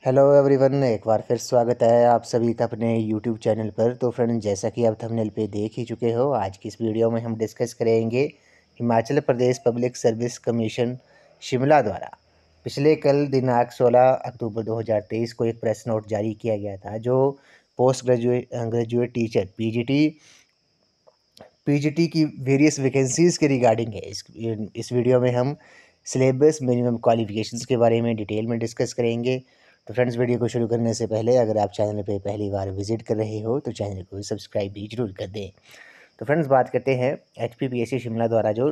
Hello everyone, एक बार फिर स्वागत है आप सभी का अपने यूट्यूब चैनल पर। तो फ्रेंड, जैसा कि आप थंबनेल पे देख ही चुके हो, आज की इस वीडियो में हम डिस्कस करेंगे Himachal Pradesh public service commission Shimla द्वारा पिछले कल दिनांक 16 अक्टूबर 2023 को एक प्रेस नोट जारी किया गया था, जो पोस्ट ग्रेजुएट टीचर पीजीटी की वेरियस वैकेंसीज़ के रिगार्डिंग है। इस वीडियो में हम सिलेबस, मिनिमम क्वालिफिकेशंस के बारे में डिटेल में डिस्कस करेंगे। तो फ्रेंड्स, वीडियो को शुरू करने से पहले अगर आप चैनल पे पहली बार विजिट कर रहे हो तो चैनल को सब्सक्राइब भी जरूर कर दें। तो फ्रेंड्स, बात करते हैं एचपीपीएससी शिमला द्वारा जो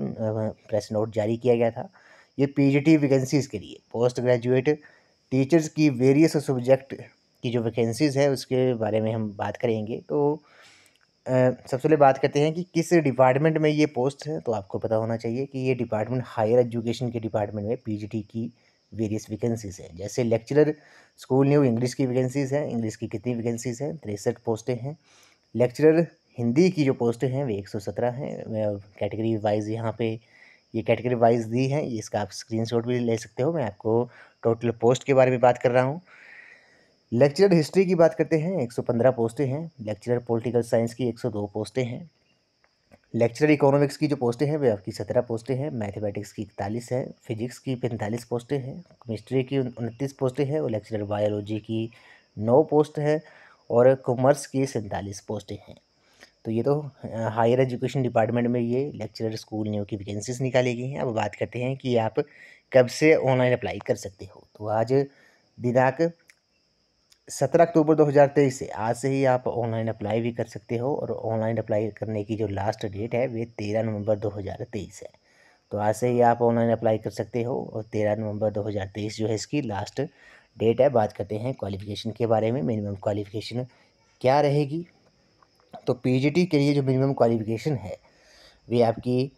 प्रेस नोट जारी किया गया था। ये पीजीटी वैकेंसीज़ के लिए पोस्ट ग्रेजुएट टीचर्स की वेरियस सब्जेक्ट की जो वैकेंसीज़ है उसके बारे में हम बात करेंगे। तो सबसे पहले बात करते हैं कि किस डिपार्टमेंट में ये पोस्ट है। तो आपको पता होना चाहिए कि ये डिपार्टमेंट हायर एजुकेशन के डिपार्टमेंट में पीजीटी की वेरियस वैकेंसीज़ हैं। जैसे लेक्चरर स्कूल न्यू इंग्लिश की वैकेंसीज़ हैं। इंग्लिश की कितनी वैकेंसीज़ हैं? 63 पोस्टें हैं। लेक्चरर हिंदी की जो पोस्टें हैं वे 117 हैं। कैटेगरी वाइज यहाँ पे ये कैटेगरी वाइज दी हैं, इसका आप स्क्रीनशॉट भी ले सकते हो। मैं आपको टोटल पोस्ट के बारे में बात कर रहा हूँ। लेक्चरर हिस्ट्री की बात करते हैं, 115 पोस्टें हैं। लेक्चरर पॉलिटिकल साइंस की 102 पोस्टें हैं। लेक्चरर इकोनॉमिक्स की जो पोस्टें हैं वे आपकी 17 पोस्टें हैं। मैथमेटिक्स की 41 है। फिजिक्स की 45 पोस्टें हैं। केमिस्ट्री की 29 पोस्टें हैं। और लेक्चरर बायोलॉजी की 9 पोस्ट है। और कॉमर्स की 47 पोस्टें हैं। तो ये तो हायर एजुकेशन डिपार्टमेंट में ये लेक्चरर स्कूल न्यू की वैकेंसीज निकाली गई हैं। अब बात करते हैं कि आप कब से ऑनलाइन अप्लाई कर सकते हो। तो आज दिनांक 17 अक्टूबर 2023 से आज से ही आप ऑनलाइन अप्लाई भी कर सकते हो। और ऑनलाइन अप्लाई करने की जो लास्ट डेट है वे 13 नवंबर 2023 है। तो आज से ही आप ऑनलाइन अप्लाई कर सकते हो और 13 नवंबर 2023 जो है इसकी लास्ट डेट है। बात करते हैं क्वालिफ़िकेशन के बारे में। मिनिमम क्वालिफ़िकेशन क्या रहेगी? तो पीजीटी के लिए जो मिनिमम क्वालिफ़िकेशन है वे आपकी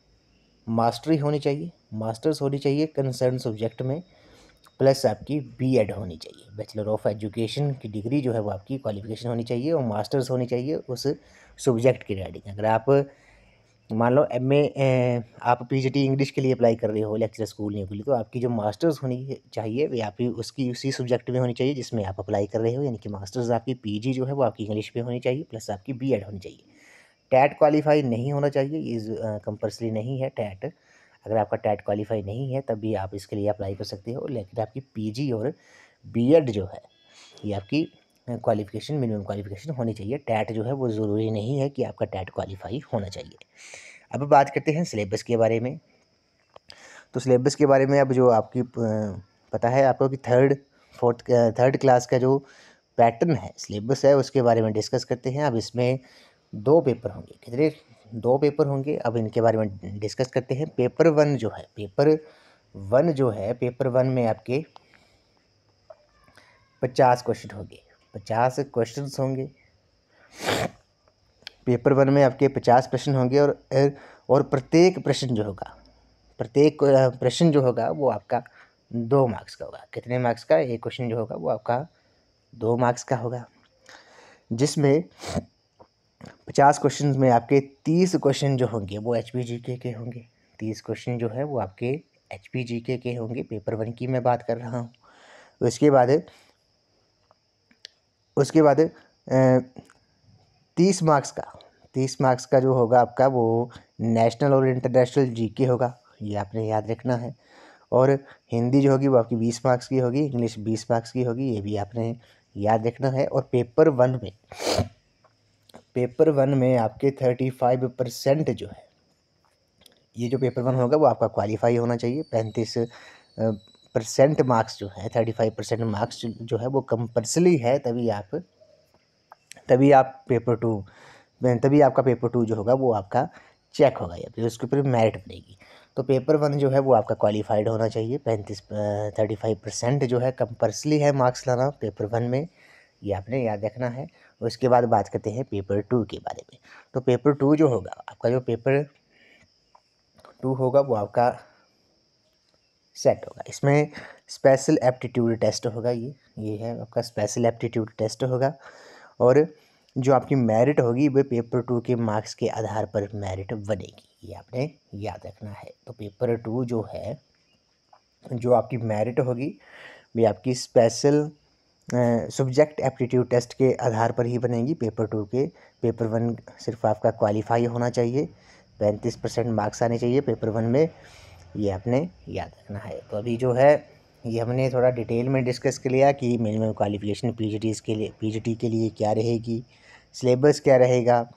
मास्टरी होनी चाहिए, मास्टर्स होनी चाहिए कंसर्न सब्जेक्ट में, प्लस आपकी बीएड होनी चाहिए। बैचलर ऑफ एजुकेशन की डिग्री जो है वो आपकी क्वालिफिकेशन होनी चाहिए और मास्टर्स होनी चाहिए उस सब्जेक्ट की रिगार्डिंग। अगर आप मान लो एमए आप पीजीटी इंग्लिश के लिए अप्लाई कर रहे हो लेक्चरर स्कूल न्यू के लिए, तो आपकी जो मास्टर्स होनी चाहिए वे आपकी उसकी उसी सब्जेक्ट में होनी चाहिए जिसमें आप अप्लाई कर रहे हो। यानी कि मास्टर्स आपकी पीजी जो है वो आपकी इंग्लिश में होनी चाहिए, प्लस आपकी बीएड होनी चाहिए। टैट क्वालिफाई नहीं होना चाहिए, ये कंपल्सरी नहीं है टैट। अगर आपका टैट क्वालिफाई नहीं है तब भी आप इसके लिए अप्लाई कर सकते हो। लेकिन आपकी पीजी और बीएड जो है ये आपकी क्वालिफिकेशन, मिनिमम क्वालिफिकेशन होनी चाहिए। टैट जो है वो ज़रूरी नहीं है कि आपका टैट क्वालिफाई होना चाहिए। अब बात करते हैं सिलेबस के बारे में। तो सिलेबस के बारे में अब जो आपकी पता है आपको कि थर्ड क्लास का जो पैटर्न है, सिलेबस है, उसके बारे में डिस्कस करते हैं। अब इसमें 2 पेपर होंगे। कितने? 2 पेपर होंगे। अब इनके बारे में डिस्कस करते हैं। पेपर वन जो है, पेपर वन में आपके 50 क्वेश्चन होंगे। 50 क्वेश्चन होंगे पेपर वन में। आपके 50 प्रश्न होंगे और प्रत्येक प्रश्न जो होगा, प्रत्येक प्रश्न जो होगा वो आपका 2 मार्क्स का होगा। कितने मार्क्स का? एक क्वेश्चन जो होगा वो आपका 2 मार्क्स का होगा, जिसमें 50 क्वेश्चन में आपके 30 क्वेश्चन जो होंगे वो एचपीजीके के होंगे। 30 क्वेश्चन जो है वो आपके एचपीजीके के होंगे। पेपर वन की मैं बात कर रहा हूँ। उसके बाद 30 मार्क्स का जो होगा आपका वो नेशनल और इंटरनेशनल जीके होगा, ये आपने याद रखना है। और हिंदी जो होगी वो आपकी 20 मार्क्स की होगी, इंग्लिश 20 मार्क्स की होगी, ये भी आपने याद रखना है। और पेपर वन में आपके 35% जो है, ये जो पेपर वन होगा वो आपका क्वालिफाई होना चाहिए। 35% मार्क्स जो है, 35% मार्क्स जो है वो कंपल्सरी है। तभी आपका पेपर टू जो होगा वो आपका चेक होगा या फिर उसके ऊपर मेरिट बनेगी। तो पेपर वन जो है वो आपका क्वालिफाइड होना चाहिए। 35% जो है कंपल्सरी है मार्क्स लाना पेपर वन में, ये आपने याद रखना है। उसके बाद बात करते हैं पेपर टू के बारे में। तो पेपर टू जो होगा आपका, जो पेपर टू होगा वो आपका सेट होगा। इसमें स्पेशल एप्टीट्यूड टेस्ट होगा। ये है आपका स्पेशल एप्टीट्यूड टेस्ट होगा। और जो आपकी मेरिट होगी वो पेपर टू के मार्क्स के आधार पर मेरिट बनेगी, ये आपने याद रखना है। तो पेपर टू जो है, जो आपकी मेरिट होगी वे आपकी स्पेशल सब्जेक्ट एप्टीट्यूड टेस्ट के आधार पर ही बनेगी। पेपर 2 के पेपर 1 सिर्फ आपका क्वालिफाई होना चाहिए, 35% मार्क्स आने चाहिए पेपर 1 में, ये आपने याद रखना है। तो अभी जो है ये हमने थोड़ा डिटेल में डिस्कस कर लिया कि मिनिमम क्वालिफिकेशन पीजीटी के लिए क्या रहेगी, सिलेबस क्या रहेगा,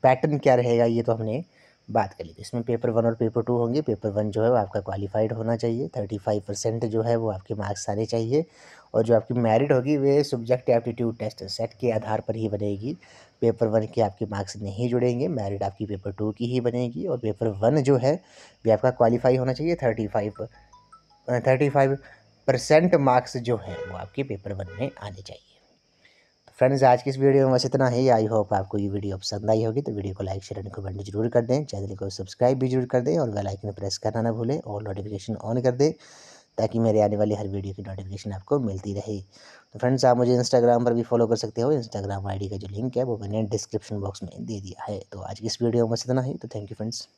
पैटर्न क्या रहेगा, ये तो हमने बात कर ली। तो इसमें पेपर 1 और पेपर 2 होंगे। पेपर 1 जो है वो आपका क्वालिफाइड होना चाहिए, 35% जो है वो आपके मार्क्स आने चाहिए, और जो आपकी मेरिट होगी वे सब्जेक्ट एप्टीट्यूड टेस्ट सेट के आधार पर ही बनेगी। पेपर 1 के आपके मार्क्स नहीं जुड़ेंगे, मेरिट आपकी पेपर 2 की ही बनेगी। और पेपर 1 जो है वे आपका क्वालिफाई होना चाहिए, 35% मार्क्स जो है वो आपके पेपर 1 में आने चाहिए। फ्रेंड्स, आज की इस वीडियो में बस इतना ही। आई होप आपको ये वीडियो पसंद आई होगी। तो वीडियो को लाइक शेयर एंड कमेंट जरूर कर दें, चैनल को सब्सक्राइब भी जरूर कर दें और बेल आइकन प्रेस करना ना भूलें और नोटिफिकेशन ऑन कर दें ताकि मेरे आने वाली हर वीडियो की नोटिफिकेशन आपको मिलती रहे। तो फ्रेंड्स, आप मुझे इंस्टाग्राम पर भी फॉलो कर सकते हो। इंस्टाग्राम आईडी का जो लिंक है वो मैंने डिस्क्रिप्शन बॉक्स में दे दिया है। तो आज की इस वीडियो में बस इतना ही। तो थैंक यू फ्रेंड्स।